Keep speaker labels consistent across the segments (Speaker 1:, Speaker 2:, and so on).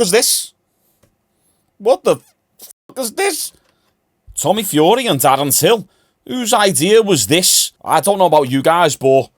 Speaker 1: is this? What the fuck is this? Tommy Fury and Darren Till. Whose idea was this? I don't know about you guys, but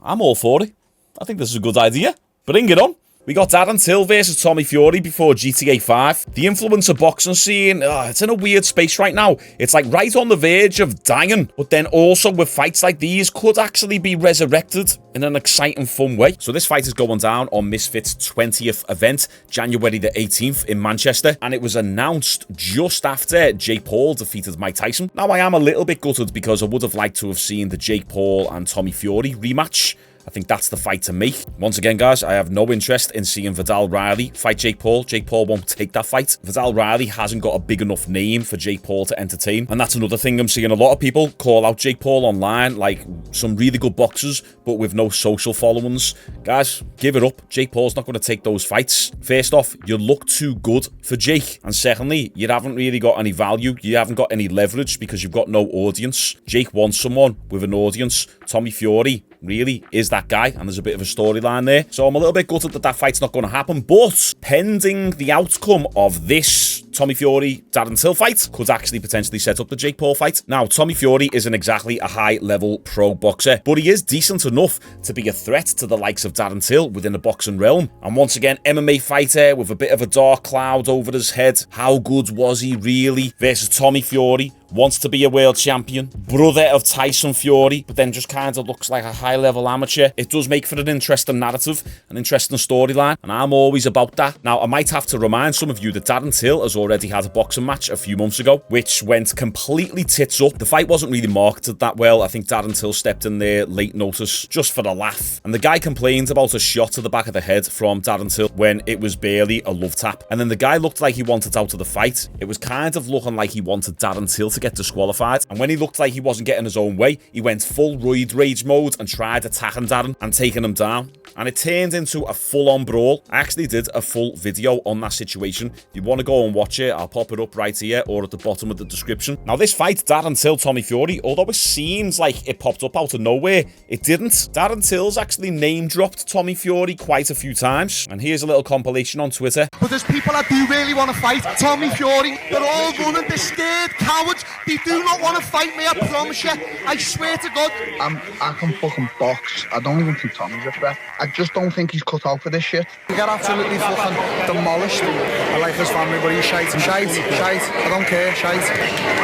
Speaker 1: I'm all for it. I think this is a good idea. Bring it on. We got Darren Till versus Tommy Fury before GTA 5. The influencer boxing scene, it's in a weird space right now. It's like right on the verge of dying. But then also with fights like these could actually be resurrected in an exciting, fun way. So this fight is going down on Misfits' 20th event, January the 18th in Manchester. And it was announced just after Jake Paul defeated Mike Tyson. Now I am a little bit gutted because I would have liked to have seen the Jake Paul and Tommy Fury rematch. I think that's the fight to make. Once again, guys, I have no interest in seeing Vidal Riley fight Jake Paul. Jake Paul won't take that fight. Vidal Riley hasn't got a big enough name for Jake Paul to entertain. And that's another thing I'm seeing a lot of people call out Jake Paul online, like some really good boxers, but with no social followings. Guys, give it up. Jake Paul's not going to take those fights. First off, you look too good for Jake. And secondly, you haven't really got any value. You haven't got any leverage because you've got no audience. Jake wants someone with an audience. Tommy Fury really is that guy, and there's a bit of a storyline there. So I'm a little bit gutted that that fight's not going to happen, but pending the outcome of this Tommy Fury Darren Till fight could actually potentially set up the Jake Paul fight. Now, Tommy Fury isn't exactly a high-level pro boxer, but he is decent enough to be a threat to the likes of Darren Till within the boxing realm. And once again, MMA fighter with a bit of a dark cloud over his head. How good was he really? Versus Tommy Fury, wants to be a world champion, brother of Tyson Fury, but then just kind of looks like a high-level amateur. It does make for an interesting narrative, an interesting storyline, and I'm always about that. Now, I might have to remind some of you that Darren Till has already had a boxing match a few months ago, which went completely tits up. The fight wasn't really marketed that well. I think Darren Till stepped in there late notice, just for the laugh. And the guy complained about a shot to the back of the head from Darren Till when it was barely a love tap. And then the guy looked like he wanted out of the fight. It was kind of looking like he wanted Darren Till to get disqualified, and when he looked like he wasn't getting his own way, he went full roid rage mode and tried attacking Darren and taking him down, and it turned into a full-on brawl. I actually did a full video on that situation. If you want to go and watch it, I'll pop it up right here or at the bottom of the description. Now, this fight, Darren Till Tommy Fury, although it seems like it popped up out of nowhere, it didn't. Darren Till's actually name-dropped Tommy Fury quite a few times, and here's a little compilation on Twitter.
Speaker 2: But there's people that do really want to fight Tommy Fury. They're all running, they're scared cowards. They do not want to fight me, I promise you. I swear to God.
Speaker 3: I can fucking box. I don't even think Tommy's a threat. I just don't think he's cut out for this shit.
Speaker 2: He got absolutely fucking demolished. I like his family, but he's shite. Shite, shite. I don't care, shite.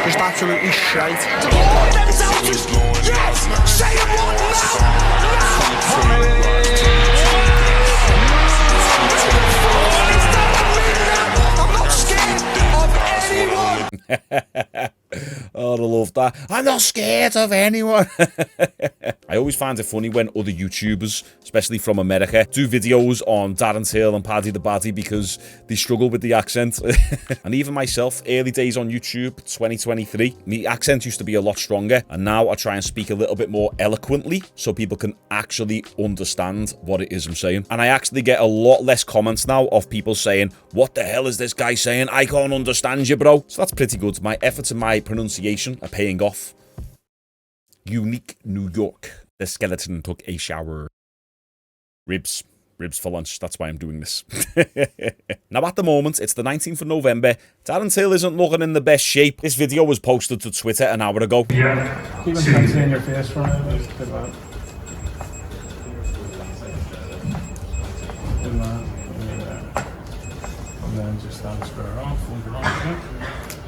Speaker 2: Just absolutely shite. Yes! Say it what now! I'm not scared of anyone!
Speaker 1: Oh, I love that. I'm not scared of anyone. I always find it funny when other YouTubers, especially from America, do videos on Darren Till and Paddy the Baddy because they struggle with the accent. And even myself, early days on YouTube, 2023, my accent used to be a lot stronger, and now I try and speak a little bit more eloquently so people can actually understand what it is I'm saying. And I actually get a lot less comments now of people saying, what the hell is this guy saying? I can't understand you, bro. So that's pretty good. My efforts and my pronunciation are paying off. Unique New York. The skeleton took a shower. Ribs for lunch. That's why I'm doing this. Now, at the moment, it's the 19th of November. Darren Till isn't looking in the best shape. This video was posted to Twitter an hour ago.
Speaker 4: Yeah. Keep it in your face for a minute. Good man. Good man. And then just stand square off.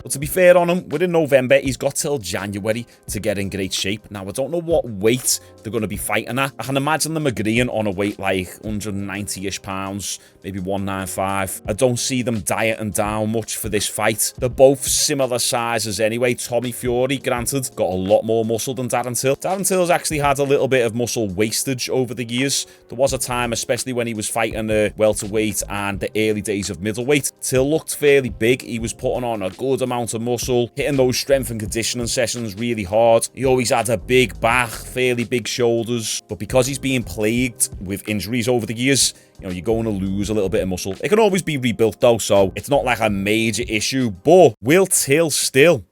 Speaker 1: But to be fair on him, within November, he's got till January to get in great shape. Now, I don't know what weight they're going to be fighting at. I can imagine them agreeing on a weight like 190-ish pounds, maybe 195. I don't see them dieting down much for this fight. They're both similar sizes anyway. Tommy Fury, granted, got a lot more muscle than Darren Till. Darren Till's actually had a little bit of muscle wastage over the years. There was a time, especially when he was fighting a welterweight and the early days of middleweight, Till looked fairly big. He was putting on a good amount of muscle, hitting those strength and conditioning sessions really hard. He always had a big back, fairly big shoulders, but because he's being plagued with injuries over the years, you know, you're going to lose a little bit of muscle. It can always be rebuilt though, so it's not like a major issue, but will Till still,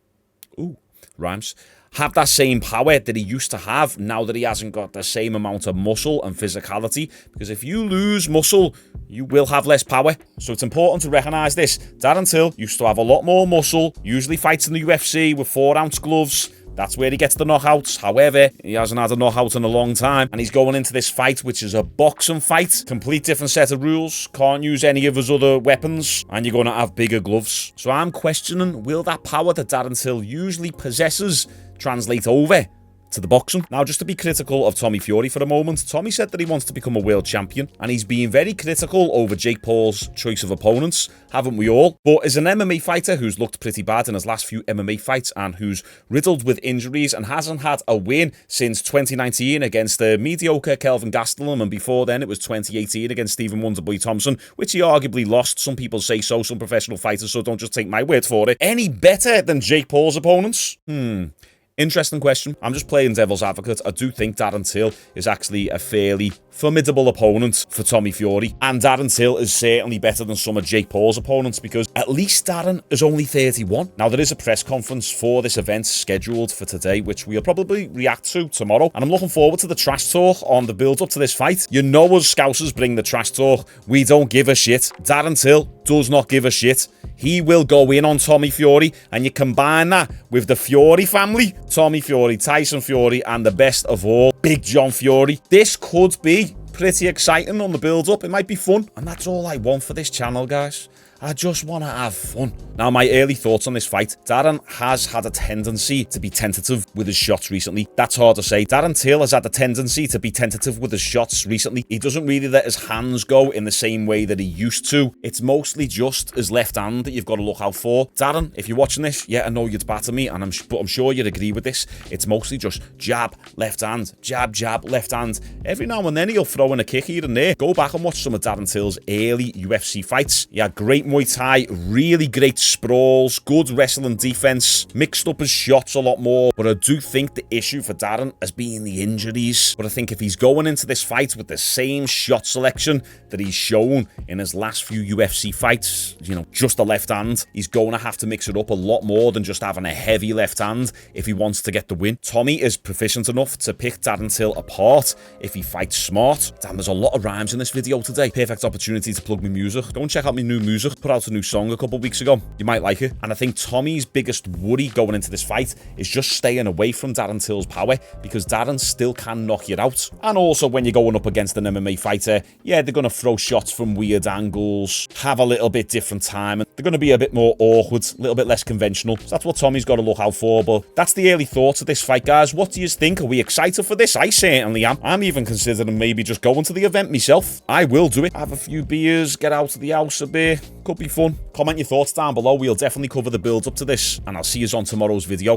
Speaker 1: ooh, rhymes, have that same power that he used to have now that he hasn't got the same amount of muscle and physicality. Because if you lose muscle, you will have less power. So it's important to recognise this. Darren Till used to have a lot more muscle, usually fights in the UFC with 4-ounce gloves. That's where he gets the knockouts. However, he hasn't had a knockout in a long time, and he's going into this fight, which is a boxing fight. Complete different set of rules. Can't use any of his other weapons, and you're going to have bigger gloves. So I'm questioning, will that power that Darren Till usually possesses translate over to the boxing? Now, just to be critical of Tommy Fury for a moment, Tommy said that he wants to become a world champion, and he's being very critical over Jake Paul's choice of opponents, haven't we all? But as an MMA fighter who's looked pretty bad in his last few MMA fights and who's riddled with injuries and hasn't had a win since 2019 against the mediocre Kelvin Gastelum, and before then it was 2018 against Stephen Wonderboy Thompson, which he arguably lost. Some people say so, some professional fighters, so don't just take my word for it. Any better than Jake Paul's opponents? Interesting question. I'm just playing devil's advocate. I do think Darren Till is actually a fairly formidable opponent for Tommy Fury, and Darren Till is certainly better than some of Jake Paul's opponents, because at least Darren is only 31. Now, there is a press conference for this event scheduled for today, which we'll probably react to tomorrow, and I'm looking forward to the trash talk on the build-up to this fight. You know us Scousers bring the trash talk. We don't give a shit. Darren Till does not give a shit. He will go in on Tommy Fury, and you combine that with the Fury family, Tommy Fury, Tyson Fury, and the best of all, Big John Fury. This could be pretty exciting on the build-up. It might be fun, and that's all I want for this channel, guys. I just want to have fun. Now, my early thoughts on this fight. Darren has had a tendency to be tentative with his shots recently. That's hard to say. Darren Till has had a tendency to be tentative with his shots recently. He doesn't really let his hands go in the same way that he used to. It's mostly just his left hand that you've got to look out for. Darren, if you're watching this, yeah, I know you'd batter me, and but I'm sure you'd agree with this. It's mostly just jab, left hand, jab, jab, left hand. Every now and then he'll throw in a kick here and there. Go back and watch some of Darren Till's early UFC fights. He had great Muay Thai, really great sprawls, good wrestling defense, mixed up his shots a lot more. But I do think the issue for Darren has been the injuries. But I think if he's going into this fight with the same shot selection that he's shown in his last few UFC fights, you know, just the left hand, he's going to have to mix it up a lot more than just having a heavy left hand if he wants to get the win. Tommy is proficient enough to pick Darren Till apart if he fights smart. Damn, there's a lot of rhymes in this video today. Perfect opportunity to plug my music. Go and check out my new music. Put out a new song a couple weeks ago. You might like it. And I think Tommy's biggest worry going into this fight is just staying away from Darren Till's power, because Darren still can knock you out. And also, when you're going up against an MMA fighter, yeah, they're going to throw shots from weird angles, have a little bit different timing. They're going to be a bit more awkward, a little bit less conventional. So that's what Tommy's got to look out for. But that's the early thoughts of this fight, guys. What do you think? Are we excited for this? I certainly am. I'm even considering maybe just going to the event myself. I will do it. Have a few beers, get out of the house a bit. Could be fun. Comment your thoughts down below. We'll definitely cover the build up to this, and I'll see you on tomorrow's video.